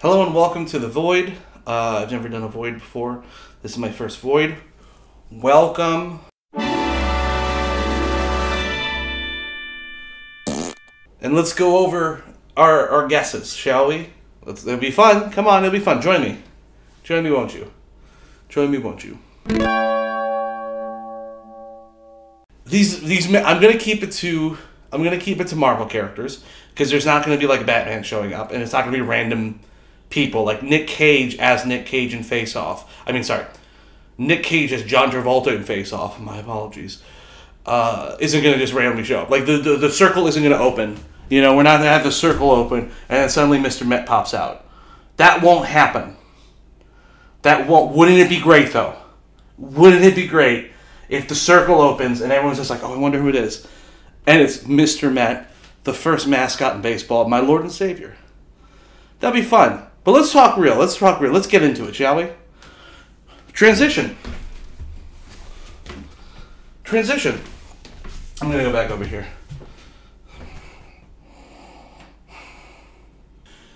Hello and welcome to The Void. I've never done a Void before. This is my first Void. Welcome. And let's go over our guesses, shall we? It'll be fun. Come on, it'll be fun. Join me. Join me, won't you? Join me, won't you? I'm gonna keep it to Marvel characters because there's not gonna be like Batman showing up, and it's not gonna be random people like Nick Cage as Nick Cage in Face Off. Nick Cage as John Travolta in Face Off. My apologies. Isn't gonna just randomly show up. Like the circle isn't gonna open. You know, we're not gonna have the circle open and then suddenly Mr. Met pops out. That won't happen. Wouldn't it be great though? Wouldn't it be great if the circle opens and everyone's just like, oh, I wonder who it is. And it's Mr. Met, the first mascot in baseball, my Lord and Savior. That'd be fun. But let's talk real. Let's get into it, shall we? Transition. I'm going to go back over here.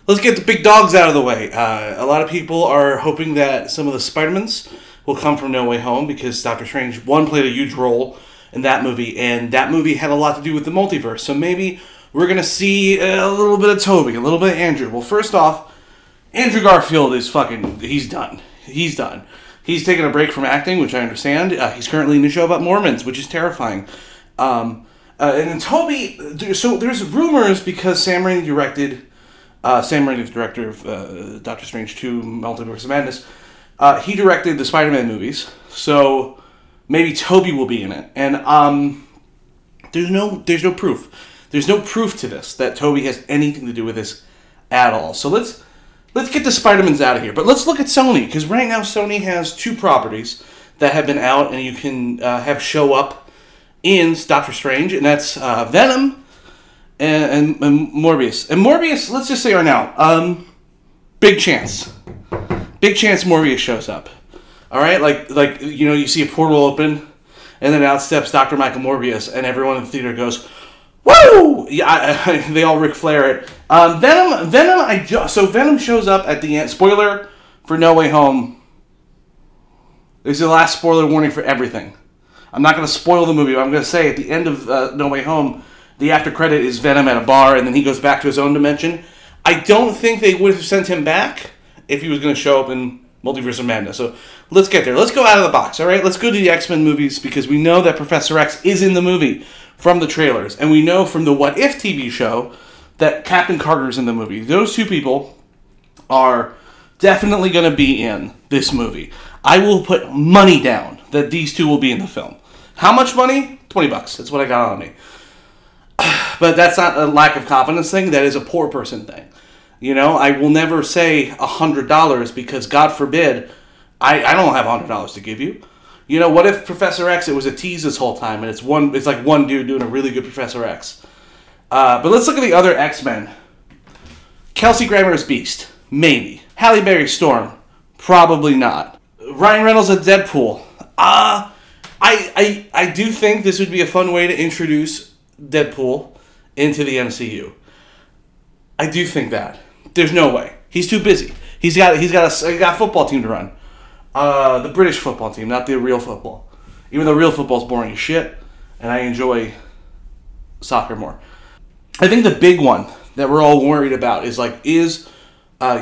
Let's get the big dogs out of the way. A lot of people are hoping that some of the Spider-Mans will come from No Way Home because Doctor Strange, one, played a huge role in that movie, and that movie had a lot to do with the multiverse. So maybe we're going to see a little bit of Tobey, a little bit of Andrew. Well, first off, Andrew Garfield is he's done. He's done. He's taken a break from acting, which I understand. He's currently in a show about Mormons, which is terrifying. And then Tobey, so there's rumors because Sam Raimi, the director of Doctor Strange 2, Multiverse of Madness, he directed the Spider-Man movies, so maybe Tobey will be in it. And there's no proof. There's no proof to this that Tobey has anything to do with this at all. So let's get the Spider-Mans out of here. But let's look at Sony, because right now Sony has two properties that have been out and you can have show up in Doctor Strange, and that's Venom and Morbius. And Morbius, let's just say right now, big chance Morbius shows up. All right, like you know, you see a portal open, and then out steps Dr. Michael Morbius, and everyone in the theater goes, "Woo!" Yeah, they all Ric Flair it. Venom shows up at the end. Spoiler for No Way Home. This is the last spoiler warning for everything. I'm not going to spoil the movie, but I'm going to say at the end of No Way Home, the after credit is Venom at a bar, and then he goes back to his own dimension. I don't think they would have sent him back if he was going to show up in Multiverse of Madness. So let's get there. Let's go out of the box, all right? Let's go to the X-Men movies because we know that Professor X is in the movie from the trailers. And we know from the What If TV show that Captain Carter's in the movie. Those two people are definitely going to be in this movie. I will put money down that these two will be in the film. How much money? $20. That's what I got on me. But that's not a lack of confidence thing. That is a poor person thing. You know, I will never say $100 because, God forbid, I don't have $100 to give you. You know, what if Professor X, it was a tease this whole time, and it's like one dude doing a really good Professor X. But let's look at the other X-Men. Kelsey Grammer's Beast. Maybe. Halle Berry Storm. Probably not. Ryan Reynolds as Deadpool. I do think this would be a fun way to introduce Deadpool into the MCU. I do think that. There's no way. He's too busy. He's got a football team to run. The British football team, not the real football. Even though real football is boring as shit, and I enjoy soccer more. I think the big one that we're all worried about is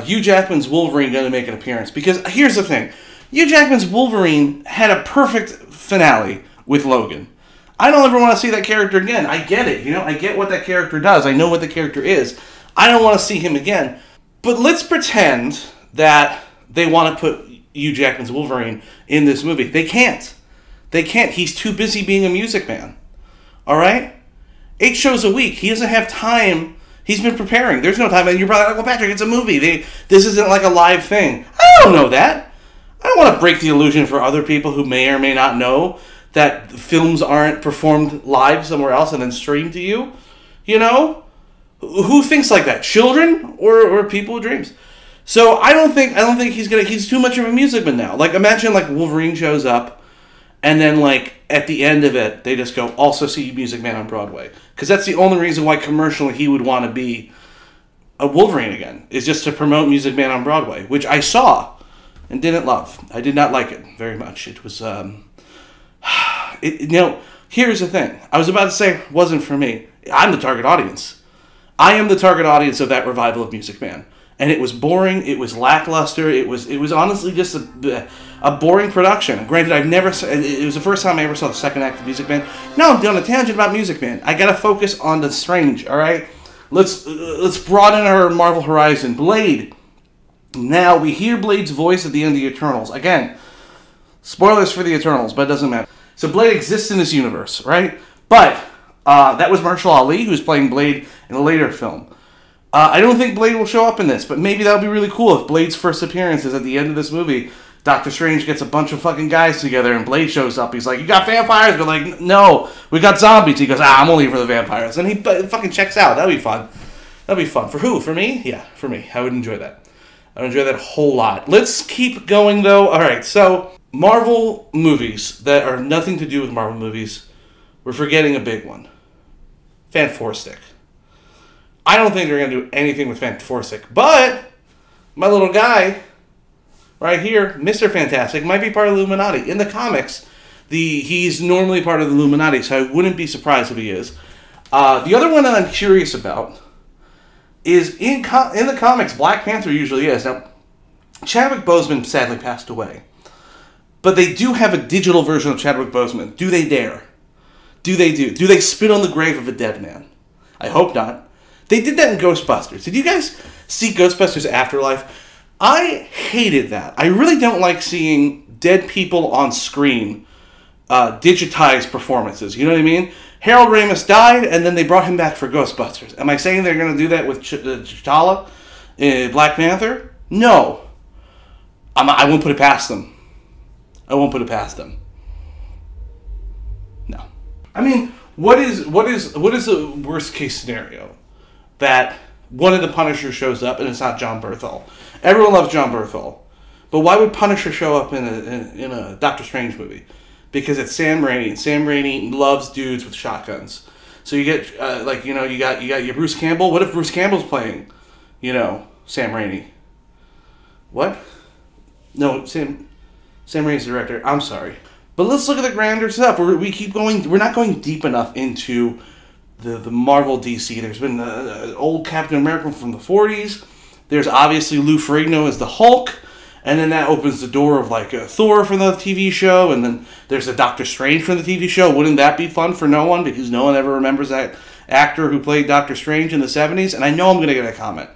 Hugh Jackman's Wolverine going to make an appearance? Because here's the thing. Hugh Jackman's Wolverine had a perfect finale with Logan. I don't ever want to see that character again. I get it. You know, I get what that character does. I know what the character is. I don't want to see him again. But let's pretend that they want to put Hugh Jackman's Wolverine in this movie. They can't. He's too busy being a music man. All right? 8 shows a week. He doesn't have time. He's been preparing. There's no time. And you're probably like, well, Patrick, it's a movie. This isn't like a live thing. I don't know that. I don't want to break the illusion for other people who may or may not know that films aren't performed live somewhere else and then streamed to you. You know? Who thinks like that? Children or people with dreams? So I don't think he's too much of a music man now. Like, imagine like Wolverine shows up and then like at the end of it they just go, also see Music Man on Broadway. Because that's the only reason why commercially he would want to be a Wolverine again is just to promote Music Man on Broadway, which I saw and didn't love. I did not like it very much. It was, here's the thing. I was about to say it wasn't for me. I'm the target audience. I am the target audience of that revival of Music Man. And it was boring. It was lackluster. It was honestly just a boring production. Granted, it was the first time I ever saw the second act of Music Man. Now I'm doing a tangent about Music Man. I gotta focus on the strange, alright? Let's broaden our Marvel horizon. Blade. Now, we hear Blade's voice at the end of the Eternals. Again, spoilers for the Eternals, but it doesn't matter. So Blade exists in this universe, right? But that was Marshall Ali, who's playing Blade in a later film. I don't think Blade will show up in this, but maybe that would be really cool if Blade's first appearance is at the end of this movie. Doctor Strange gets a bunch of fucking guys together and Blade shows up. He's like, you got vampires? They're like, no, we got zombies. He goes, I'm only for the vampires. And he fucking checks out. That'd be fun. That'd be fun. For who? For me? Yeah, for me. I would enjoy that. I would enjoy that a whole lot. Let's keep going, though. All right, so Marvel movies that are nothing to do with Marvel movies, we're forgetting a big one. Fantastic. I don't think they're going to do anything with Fantastic, but my little guy right here, Mr. Fantastic, might be part of the Illuminati. In the comics, he's normally part of the Illuminati, so I wouldn't be surprised if he is. The other one that I'm curious about is in the comics, Black Panther usually is. Now, Chadwick Boseman sadly passed away, but they do have a digital version of Chadwick Boseman. Do they dare? Do they spit on the grave of a dead man? I hope not. They did that in Ghostbusters. Did you guys see Ghostbusters Afterlife? I hated that. I really don't like seeing dead people on screen digitized performances. You know what I mean? Harold Ramis died, and then they brought him back for Ghostbusters. Am I saying they're going to do that with T'Challa in Black Panther? No. I won't put it past them. I won't put it past them. No. I mean, what is the worst case scenario? That one of the Punishers shows up and it's not John Bernthal. Everyone loves John Bernthal, but why would Punisher show up in a Doctor Strange movie? Because it's Sam Raimi, and Sam Raimi loves dudes with shotguns. So you get you got your Bruce Campbell. What if Bruce Campbell's playing, Sam Raimi? What? No, Sam Raimi's the director. I'm sorry, but let's look at the grander stuff. We keep going. We're not going deep enough into the Marvel DC. There's been old Captain America from the 40s. There's obviously Lou Ferrigno as the Hulk. And then that opens the door of Thor from the TV show. And then there's a Doctor Strange from the TV show. Wouldn't that be fun for no one? Because no one ever remembers that actor who played Doctor Strange in the 70s. And I know I'm going to get a comment.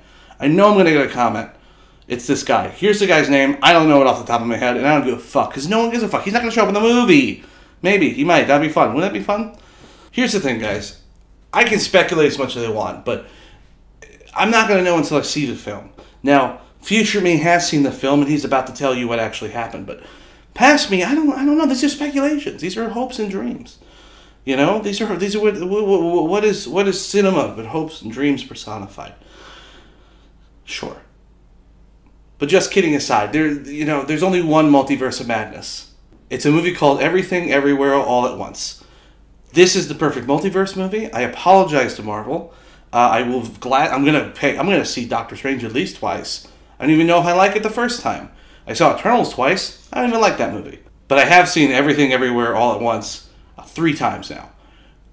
It's this guy. Here's the guy's name. I don't know it off the top of my head. And I don't give a fuck. Because no one gives a fuck. He's not going to show up in the movie. Maybe. He might. That'd be fun. Wouldn't that be fun? Here's the thing, guys. I can speculate as much as I want, but I'm not going to know until I see the film. Now, future me has seen the film, and he's about to tell you what actually happened. But past me, I don't know. These are speculations. These are hopes and dreams. These are what is cinema but hopes and dreams personified. Sure, but just kidding aside, there's only one multiverse of madness. It's a movie called Everything Everywhere All at Once. This is the perfect multiverse movie. I apologize to Marvel. I'm gonna see Doctor Strange at least twice. I don't even know if I like it the first time. I saw Eternals twice. I don't even like that movie. But I have seen Everything Everywhere All at Once 3 times now.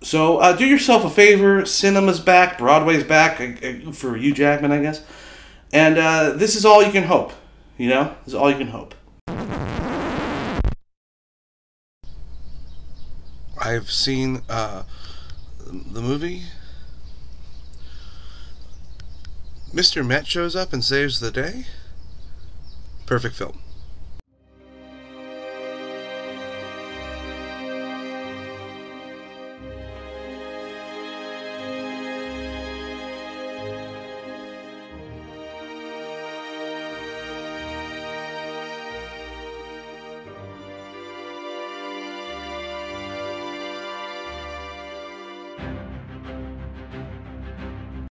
So do yourself a favor. Cinema's back. Broadway's back for Hugh Jackman, I guess. And this is all you can hope. This is all you can hope. I've seen the movie. Mr. Met shows up and saves the day. Perfect film.